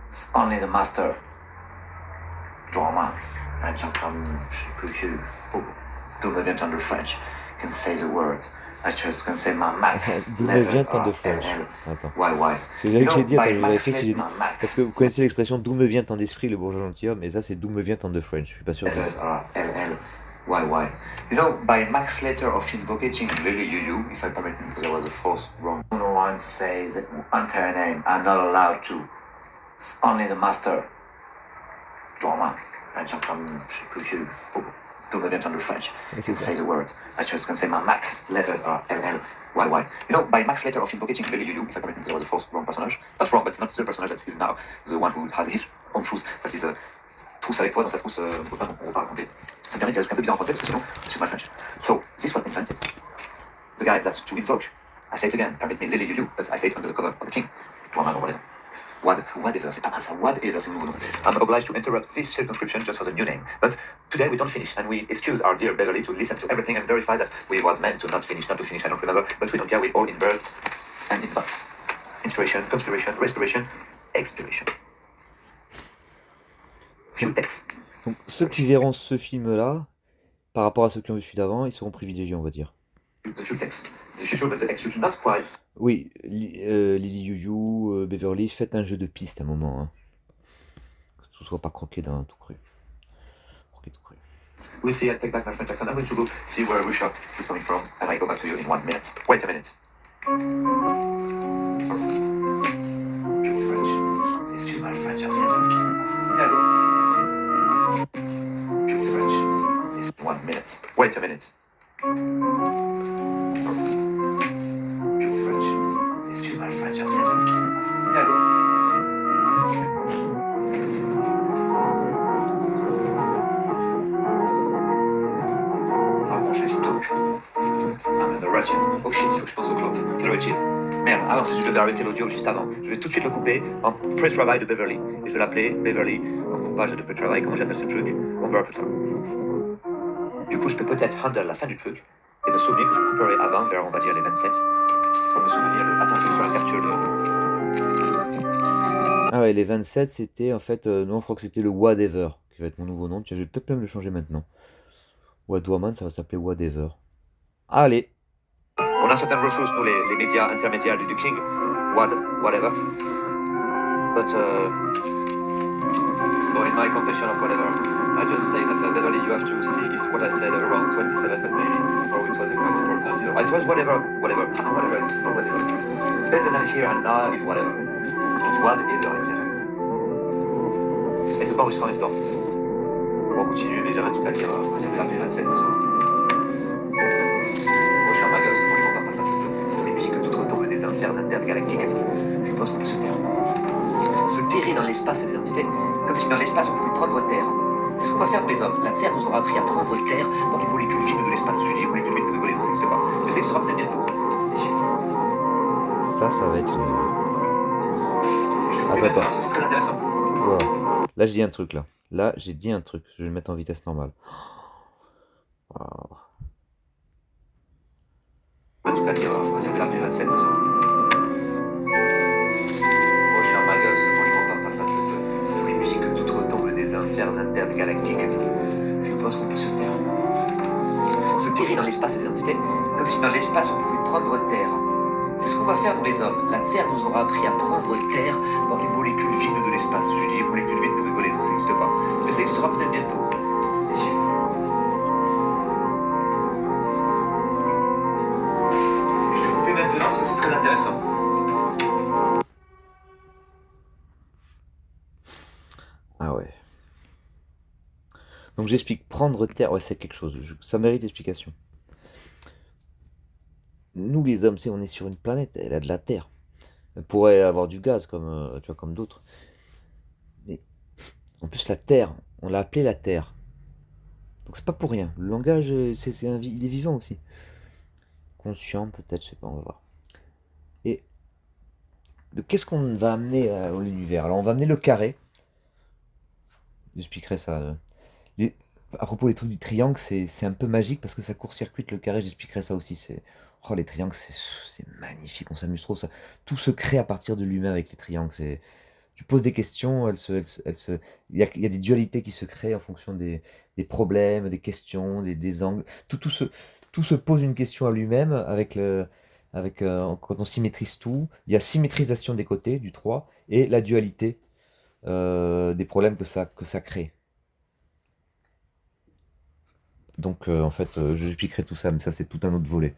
It's only the master. Drama. Un chant comme, je sais plus, d'où me vient tant de French, can say the words. I just can say my max.
D'où me vient tant de French? Attends.
Why?
C'est là que j'ai dit, attends, je vais vérifier si j'ai dit.
my max.
Parce que vous connaissez l'expression d'où me vient tant d'esprit, le bourgeois gentilhomme, et ça c'est d'où me vient tant de French. Je suis pas sûr que
Letters
c'est.
are LL. Why? You know, by max letter of invocating Lily Yu, if I permit me, because there was a false wrong. No one to say that enter a name. I'm not allowed to. It's only the master. Drama. Un chant comme, je sais plus, d'où me vient tant de French. Can say the words. I just can say my max letters are LL. Why? You know, by max letter of invocating Lily Yu, if I permit me, because there was a false wrong personage. That's wrong, but it's not the personage that is now the one who has his own truth. That is a trousse avec toi dans sa trousse, on parle anglais. Ça me permet de dire un peu bizarre en français parce que sinon, c'est my French. So, this was invented. The guy that's to invoke. I say it again, permit me, Lily Yu, but I say it under the cover of the king. Toi, man, whatever. Whatever, c'est pas mal ça, whatever, c'est le nouveau nom. I'm obliged to interrupt this circumscription just for the new name. But today we don't finish, and we excuse our dear Beverly to listen to everything and verify that we was meant to not to finish, I don't remember, but we don't care, we all invert and invent. Inspiration, conspiration, respiration, expiration. Few texts.
Donc ceux qui verront ce film-là, par rapport à ceux qui ont vu celui d'avant, ils seront privilégiés, on va dire.
The few texts. The future, but the execution, not quite.
Oui, Lily Yu, Beverly, faites un jeu de piste à un moment. Hein. Que tout soit pas croqué dans tout cru. Croqué tout cru.
We'll see, I take back my French accent. I'm going to go see where Russia is coming from, and I go back to you in 1 minute. Wait a minute. Sorry. Pure French. Excuse my French accent. Yeah, go. Pure French. It's 1 minute. Wait a minute. Sorry. Pure French. Excuse my French accent. Yeah, go. I'm in the Russian. Oh shit, il faut que je pense au clope. Quelle heure est-il? Merde, ah, je devais arrêter l'audio juste avant. Je vais tout de suite le couper en pré-travail de Beverly. Et je vais l'appeler Beverly en coupage de pré-travail. Comment j'appelle ce truc? On verra plus tard. Du coup, je peux peut-être handle la fin du truc et me souvenir que je couperai avant, vers on va dire les 27. Pour me souvenir de. Attends, je vais faire la capture de.
Ah ouais, les 27, c'était en fait. Non, je crois que c'était le Whatever, qui va être mon nouveau nom. Tiens, je vais peut-être même le changer maintenant. What Woman, ça va s'appeler Whatever. Allez!
On a certains refus, nous, les médias intermédiaires du King. Whatever. But, so in my confession of whatever, I just say that Beverly, you have to see if what I said around 27th and maybe, or it was a quite important, you know. It was whatever is, or whatever. Better than here and now is whatever. Whatever is here. Et ne pas enregistrer en même temps. On continue, mais j'ai un truc à dire, on va dire les 27, désolé. Moi, je suis un magus, franchement, on va pas ça. Les musiques que tout retombe des enfers intergalactiques. Je pense qu'on peut se taire. Se terrer dans l'espace des entités, comme si dans l'espace on pouvait prendre terre. C'est ce qu'on va faire pour les hommes. La Terre nous aura appris à prendre terre dans les molécules vides de l'espace. Je dis molécules vides de rigoler, ça n'existe pas. Mais ça sera peut-être bientôt.
Ça va être une.
Attends, parce que c'est très intéressant.
Voilà. Là, j'ai dit un truc, là. Là, j'ai dit un truc. Je vais le mettre en vitesse normale. Wow.
En tout cas, on va dire vers les 27, désolé. Moi, je suis un magus, franchement, on va pas ça. Pour les musiques que tout retombe des enfers intergalactiques, je pense qu'on peut se taire. Se terrer dans l'espace des entités, comme si dans l'espace on pouvait prendre terre. C'est ce qu'on va faire, nous les hommes. La Terre nous aura appris à prendre terre dans les molécules vides de l'espace. Je dis molécules vides pour rigoler, ça n'existe pas. Mais ça sera peut-être bientôt. Je vais couper maintenant parce que c'est très intéressant.
Ah ouais. Donc j'explique. Prendre terre, ouais, c'est quelque chose. Ça mérite explication. Nous les hommes, on est sur une planète, elle a de la terre. Elle pourrait avoir du gaz, comme, tu vois, comme d'autres. Mais en plus, la Terre, on l'a appelée la Terre. Donc c'est pas pour rien. Le langage, il est vivant aussi. Conscient, peut-être, je sais pas, on va voir. Et de qu'est-ce qu'on va amener à l'univers? Alors, on va amener le carré. J'expliquerai ça. Les- À propos des trucs du triangle, c'est un peu magique parce que ça court-circuite le carré. J'expliquerai ça aussi. Oh, les triangles, c'est magnifique. On s'amuse trop. Ça. Tout se crée à partir de l'humain avec les triangles. Tu poses des questions, il y a des dualités qui se créent en fonction des problèmes, des questions, des angles. Tout se pose une question à lui-même quand on symétrise tout. Il y a symétrisation des côtés, du 3 et la dualité des problèmes que ça crée. Donc, en fait, je expliquerai tout ça, mais ça, c'est tout un autre volet.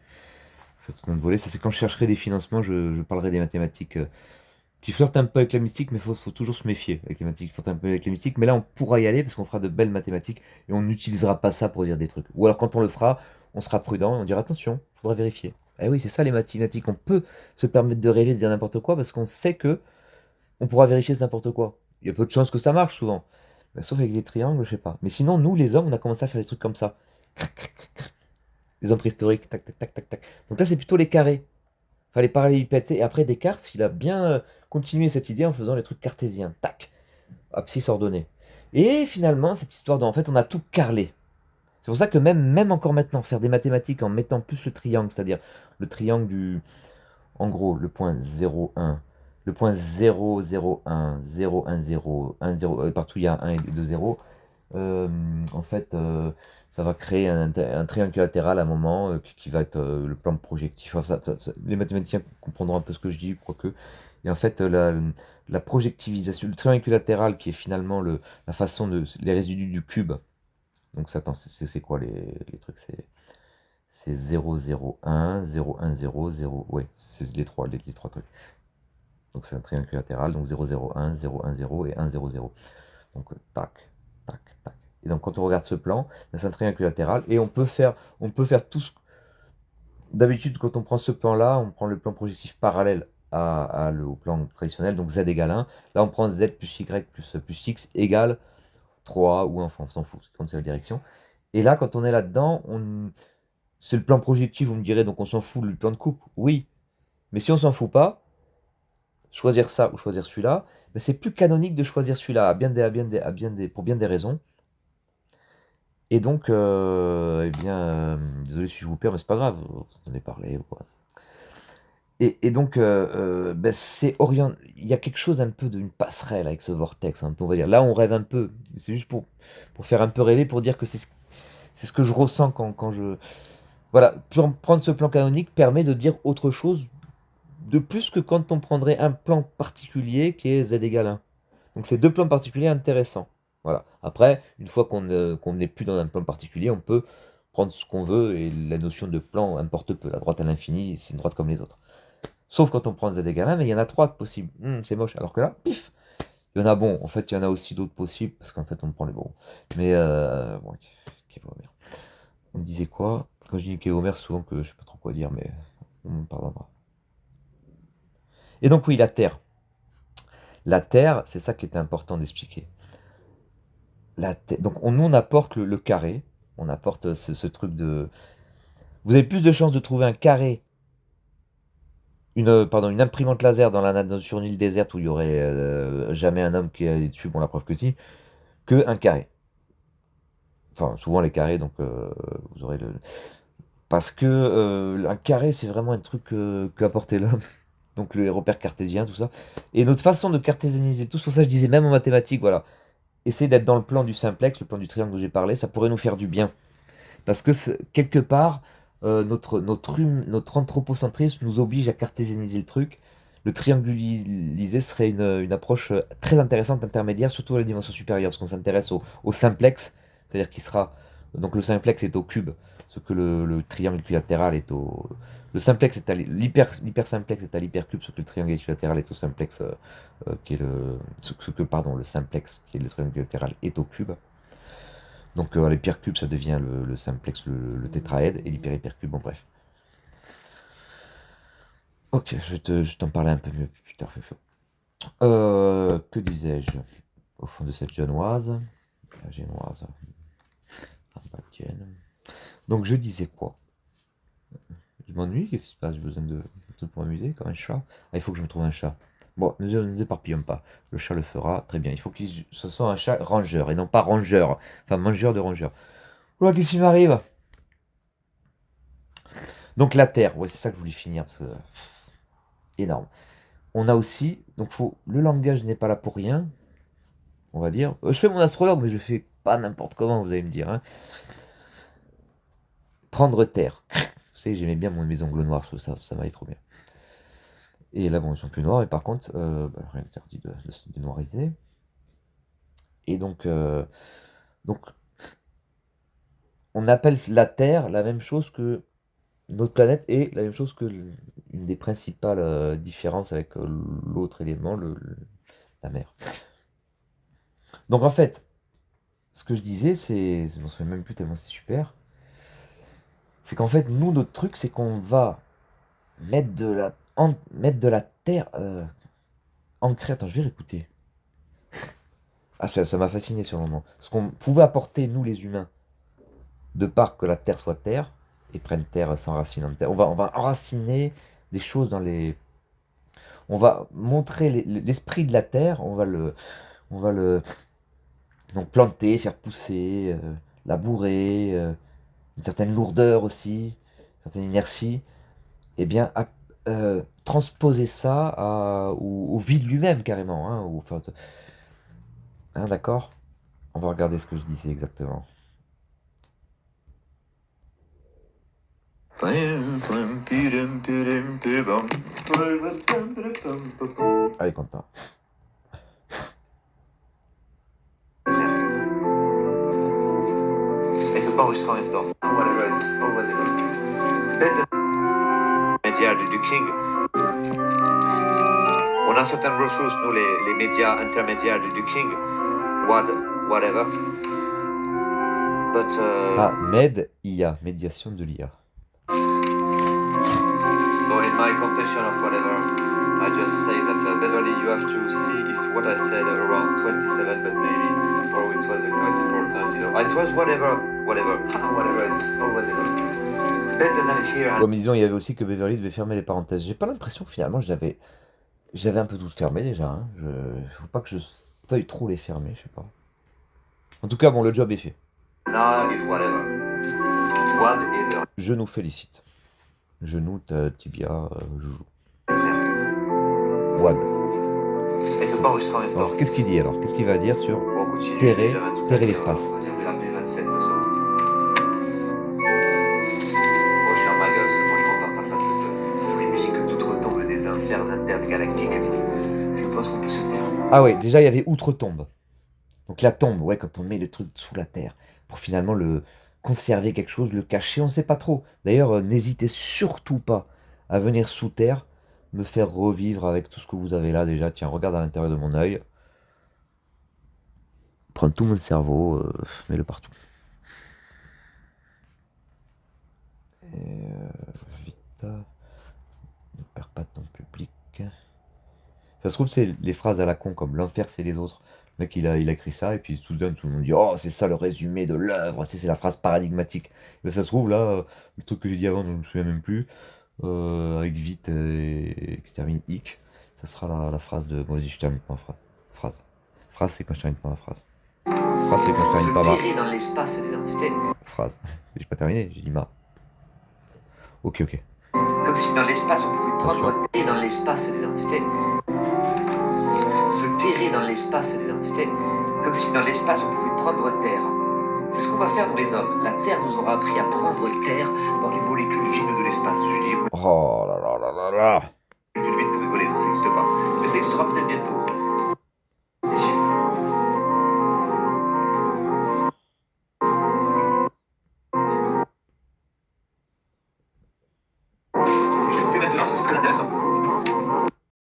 C'est tout un autre volet. Ça, c'est quand je chercherai des financements, je parlerai des mathématiques qui flirtent un peu avec la mystique, mais faut toujours se méfier avec les mathématiques qui flirtent un peu avec la mystique. Mais là, on pourra y aller parce qu'on fera de belles mathématiques et on n'utilisera pas ça pour dire des trucs. Ou alors, quand on le fera, on sera prudent et on dira attention, faudra vérifier. Eh oui, c'est ça les mathématiques. On peut se permettre de rêver, de dire n'importe quoi parce qu'on sait que on pourra vérifier c'est n'importe quoi. Il y a peu de chances que ça marche souvent. Mais sauf avec les triangles, je sais pas. Mais sinon, nous, les hommes, on a commencé à faire des trucs comme ça. Les hommes préhistoriques, tac, tac, tac, tac, tac. Donc là, c'est plutôt les carrés. Enfin, les parallélépipèdes. Et après Descartes, il a bien continué cette idée en faisant les trucs cartésiens. Tac, abscisse ordonnée. Et finalement, cette histoire en fait, on a tout carrelé. C'est pour ça que même encore maintenant, faire des mathématiques en mettant plus le triangle, c'est-à-dire le triangle en gros, le point 0, 1, le point 0, 0, 1, 0, 1, 0, 1, 0, partout il y a 1 et 2 0, en fait, ça va créer un triangle latéral à un moment qui va être le plan projectif. Enfin, les mathématiciens comprendront un peu ce que je dis, quoique. Et en fait, la projectivisation, le triangle latéral qui est finalement la façon les résidus du cube. Donc, ça, attends, c'est quoi les trucs? C'est 0, 0, 1, 0, 1, 0, 0. Ouais, c'est les trois trucs. Donc, c'est un triangle latéral. Donc, 0, 0, 1, 0, 1, 0 et 1, 0, 0. Donc, tac, tac, tac. Et donc, quand on regarde ce plan, ben, c'est un triangle latéral. Et on peut faire tout ce. D'habitude, quand on prend ce plan-là, on prend le plan projectif parallèle au plan traditionnel. Donc, z égale 1. Là, on prend z plus y plus x égale 3 ou 1. Enfin, on s'en fout, c'est quand c'est la direction. Et là, quand on est là-dedans, c'est le plan projectif, vous me direz, donc on s'en fout du plan de coupe. Oui. Mais si on s'en fout pas, choisir ça ou choisir celui-là, ben c'est plus canonique de choisir celui-là pour bien des raisons. Et donc, eh bien, désolé si je vous perds, mais c'est pas grave, vous en avez parlé. Voilà. Et donc, ben il y a quelque chose un peu d'une passerelle avec ce vortex, un peu, on va dire. Là, on rêve un peu. C'est juste pour faire un peu rêver, pour dire que c'est ce que je ressens quand je. Voilà, prendre ce plan canonique permet de dire autre chose de plus que quand on prendrait un plan particulier qui est z égale 1. Donc c'est deux plans particuliers intéressants. Voilà. Après, une fois qu'on n'est plus dans un plan particulier, on peut prendre ce qu'on veut et la notion de plan importe peu. La droite à l'infini, c'est une droite comme les autres. Sauf quand on prend z égale 1, mais il y en a trois possibles. C'est moche. Alors que là, pif, il y en a bon. En fait, il y en a aussi d'autres possibles parce qu'en fait, on prend les bons. Mais bon, on me disait quoi? Quand je dis Homer, souvent que je sais pas trop quoi dire, mais on me pardonnera. Et donc oui, la Terre. La Terre, c'est ça qui était important d'expliquer. Donc nous, on apporte le carré, on apporte ce truc de. Vous avez plus de chances de trouver un carré, une imprimante laser sur une île déserte où il y aurait jamais un homme qui allait dessus, bon la preuve que si, que un carré. Enfin, souvent les carrés, donc vous aurez le. Parce que un carré, c'est vraiment un truc qu'a apporté l'homme. Donc les repères cartésiens, tout ça. Et notre façon de cartésianiser tout, c'est pour ça que je disais, même en mathématiques, voilà. Essayer d'être dans le plan du simplex, le plan du triangle dont j'ai parlé, ça pourrait nous faire du bien. Parce que quelque part, notre anthropocentrisme nous oblige à cartésianiser le truc. Le trianguliser serait une approche très intéressante, intermédiaire, surtout à la dimension supérieure, parce qu'on s'intéresse au simplex, c'est-à-dire qu'il sera. Donc le simplex est au cube, ce que le triangle équilatéral est au. Le simplex est à l'hypersimplex est à l'hypercube, ce que le triangle équilatéral est au simplex, qui est le simplex, qui est le triangle équilatéral, est au cube. Donc l'hypercube, ça devient le simplex, le tétraède, et l'hyperhypercube, bon bref. Ok, je vais t'en parler un peu mieux. putain, fait chaud. Que disais-je? Au fond de cette genoise, la génoise, donc je disais quoi? Je m'ennuie, qu'est-ce qui se passe? J'ai besoin de trucs pour m'amuser, comme un chat. Ah, il faut que je me trouve un chat. Bon, ne nous éparpillons pas. Le chat le fera, très bien. Il faut que ce soit un chat rangeur, et non pas rongeur. Enfin, mangeur de rongeur. Oula, qu'est-ce qui m'arrive? Donc la Terre, ouais, c'est ça que je voulais finir, parce que... énorme. On a aussi, donc le langage n'est pas là pour rien, on va dire. Je fais mon astrologue, mais je fais pas n'importe comment, vous allez me dire. Hein. Prendre terre. Vous savez, j'aimais bien mes ongles noirs, ça m'allait trop bien. Et là, bon, ils sont plus noirs, et par contre, rien n'interdit de se dénoiriser. Et donc, on appelle la Terre la même chose que notre planète et la même chose que une des principales différences avec l'autre élément, la mer. Donc en fait, ce que je disais, je m'en souviens même plus tellement c'est super, c'est qu'en fait, nous, notre truc, c'est qu'on va mettre de la terre ancrée. Attends, je vais réécouter. Ah, ça m'a fasciné sur le moment. Ce qu'on pouvait apporter, nous les humains, de part que la terre soit terre, et prenne terre, s'enracine en terre. On va enraciner des choses dans les... On va montrer l'esprit de la terre, on va le donc planter, faire pousser, labourer, une certaine lourdeur aussi, une certaine inertie, et bien transposer ça au vide lui-même carrément. Hein, hein, d'accord? On va regarder ce que je disais exactement. Allez, content.
Et de pas enregistrer en même temps. Whatever it is, always it is. Better. Médias du King. On a certaines ressources, nous, les médias intermédiaires du King. Whatever. But,
Ah, IA, médiation de l'IA.
So in my confession of whatever, I just say that Beverly, you have to see if what I said around 27, but maybe, or it was quite important, you know. It was whatever is always it. Better than here.
Comme disons, il y avait aussi que Beverly devait fermer les parenthèses. J'ai pas l'impression que finalement j'avais un peu tout fermé déjà. Hein. Faut pas que je veuille trop les fermer, je sais pas. En tout cas, bon, le job est fait.
Now is whatever. What is it?
Je nous félicite. Genou, tibia, joujou. Wad.
Et de pas enregistrer en même temps.
Alors, qu'est-ce qu'il dit alors? Qu'est-ce qu'il va dire sur
On continue.
terrer l'espace?
On va dire la B27 ce soir. Bon, je ferme ma gueule, c'est bon, je compare pas ça. Tous les musiques d'outre-tombe des infers intergalactiques. Je pense qu'on peut se taire.
Ah ouais, déjà il y avait outre-tombe. Donc la tombe, ouais, quand on met le truc sous la terre, pour finalement le conserver quelque chose, le cacher, on ne sait pas trop. D'ailleurs, n'hésitez surtout pas à venir sous terre, me faire revivre avec tout ce que vous avez là déjà. Tiens, regarde à l'intérieur de mon œil. Prends tout mon cerveau, mets-le partout. Et vite, ne perds pas ton public. Ça se trouve, c'est les phrases à la con, comme l'enfer c'est les autres. Le mec, il a écrit ça, et puis soudain, tout le monde dit oh, c'est ça le résumé de l'œuvre, c'est la phrase paradigmatique. Mais ça se trouve, là, le truc que j'ai dit avant, dont je ne me souviens même plus, avec vite et qui se termine hic, ça sera la phrase de. Bon, vas-y, je termine pas ma phrase. Phrase, c'est quand je termine pas ma phrase. Phrase, c'est quand je termine pas ma.
Se tirer dans l'espace des amphitées.
Phrase. J'ai pas terminé, j'ai dit ma. Ok.
Comme si dans l'espace on pouvait prendre terre dans l'espace des amphitées. Se terrer dans l'espace des amphitées. Comme si dans l'espace on pouvait prendre terre. C'est ce qu'on va faire nous les hommes. La Terre nous aura appris à prendre terre dans les molécules vides de l'espace. Je dis
oh là là là là là.
molécules vides pour rigoler, ça n'existe pas. Mais ça existera peut-être bientôt.